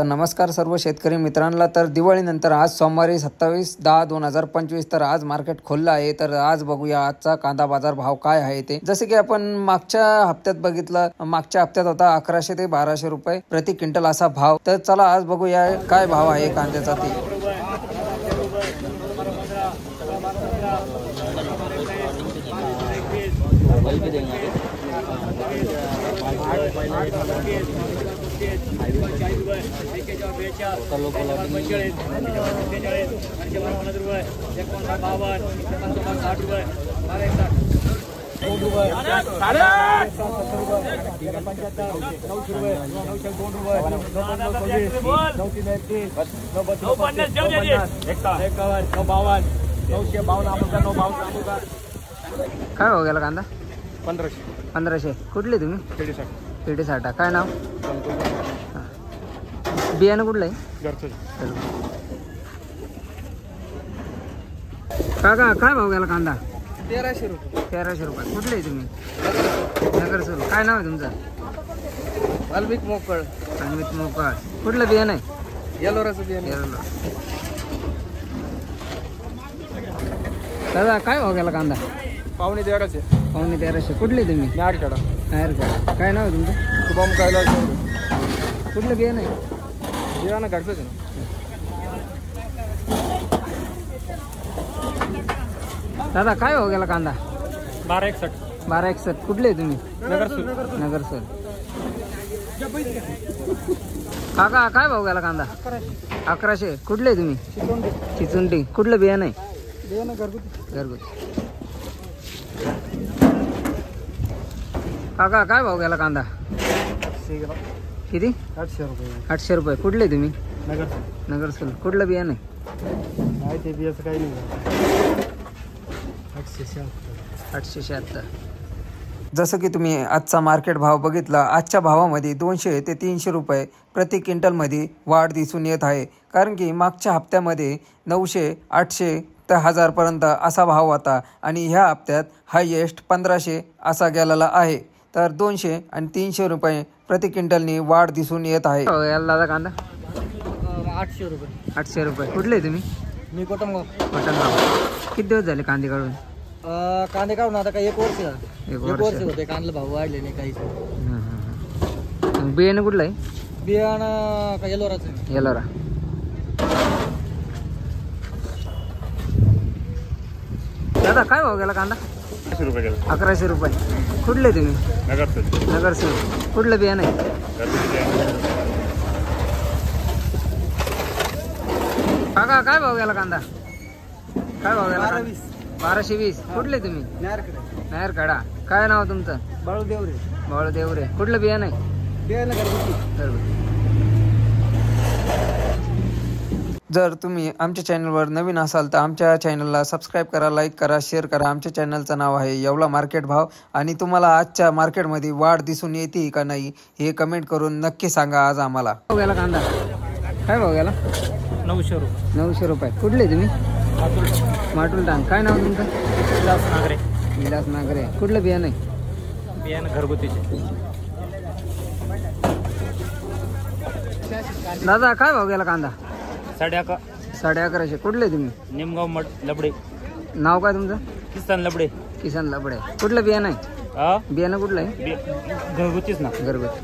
तर नमस्कार सर्व शेतकरी मित्रांना। तर दिवाळीनंतर आज सोमवारी 27/10/2025 तर आज मार्केट खुललं आहे। तर आज बघूया आजचा कांदा बाजार भाव काय आहे ते। जसे की आपण मागच्या हप्त्यात बघितलं, मागच्या हप्त्यात होता 1100 ते 1200 रुपये प्रति क्विंटल असा भाव। तर चला आज बघूया काय भाव आहे कांद्याचा ते। काय हो गेला कांदा? 1500। कुठले तुम्ही? पेटी साठा। काय नाव? बियाणं कुठलं आहे? काका काय भाव गेला कांदा? 1300 रुपये। 1300 रुपये। कुठले आहे तुम्ही? नगर सुरू। काय नाव आहे तुमचं? वाल्मिक मोकळ। वाल्मिक मोकळ। कुठलं बियाणं आहे? येलोराचं बियाणं। येलोरा। दादा काय भाव गेला कांदा? 1350। 1350। कुठले तुम्ही? नारखेडा। नारखेडा। काय नाव आहे तुमचं? शुभम कैलास। कुठलं बियाणं आहे? बियाणं घरचंच आहे ना। दादा काय भाव गेला कांदा? 1261। 1261। कुठले आहे तुम्ही? नगर सर। काका काय भाव गेला कांदा? 1100। कुठले तुम्ही? चिचुंडी। कुठलं बियाणं आहे? बियाणं घरगुती। काका काय भाव गेला कांदा? किती? 800 रुपये। 800 रुपये। कुठले तुम्ही? नगर सर। कुठलं बियाणं आहे? काय ते बियाचं काही नाही। 876। जसं की तुम्ही आजचा मार्केट भाव बघितला, आजच्या भावामध्ये 200 ते 300 रुपये प्रति क्विंटलमध्ये वाढ दिसून येत आहे। कारण की मागच्या हप्त्यामध्ये 900, 800 ते 1000 पर्यंत असा भाव होता आणि ह्या हप्त्यात हायएस्ट 1500 असा गेलेला आहे। तर 200 आणि 300 रुपये प्रति क्विंटलनी वाढ दिसून येत आहे। दादा कांदा 800 रुपये। 800 रुपये। कुठले तुम्ही? मी कोटमगाव। किती दिवस झाले कांदे काढून? कांदे काढून आता काय 1 वर्ष झालं। 1 वर्ष होते। कांद्याला भाव वाढले नाही काहीच। बियाणं कुठलं आहे? बियाणं काय येलोराचं। येलोरा। दादा काय भाव गेला कांदा? 1100 रुपये। कुठले तुम्ही? नगर सर। कुठलं बियाणं आहे? काका काय भाव गेला कांदा? काय भाव गेला? 1220। कुठले तुम्ही? नारखेडा। काय नाव तुमचं? बाळूदेवरे। कुठलं बियाणं आहे? बियाणं घरगुती। जर तुम्ही आमच्या चॅनलवर नवीन असाल तर आमच्या चॅनलला सबस्क्राईब करा, लाईक करा, शेअर करा। आमच्या चॅनलचं नाव आहे येवला मार्केट भाव। आणि तुम्हाला आजच्या मार्केटमध्ये वाढ दिसून येते का नाही हे कमेंट करून नक्की सांगा आज आम्हाला। भाव गेला कांदा? काय भाव गेला? 900 रुपये। 900 रुपये। कुठले तुम्ही? माटुल टांग। काय नाव तुमचं? विलास नागरे। कुठलं बियाणं आहे? बियाणं घरगुतीचे। दादा काय भाव गेला कांदा? 1150। कुठले तुम्ही? निमगाव मठ लबडे। नाव काय तुमचं? किसन लबडे। कुठलं बियाणं आहे? बियाणं कुठलं आहे? घरगुतीच ना। घरगुती।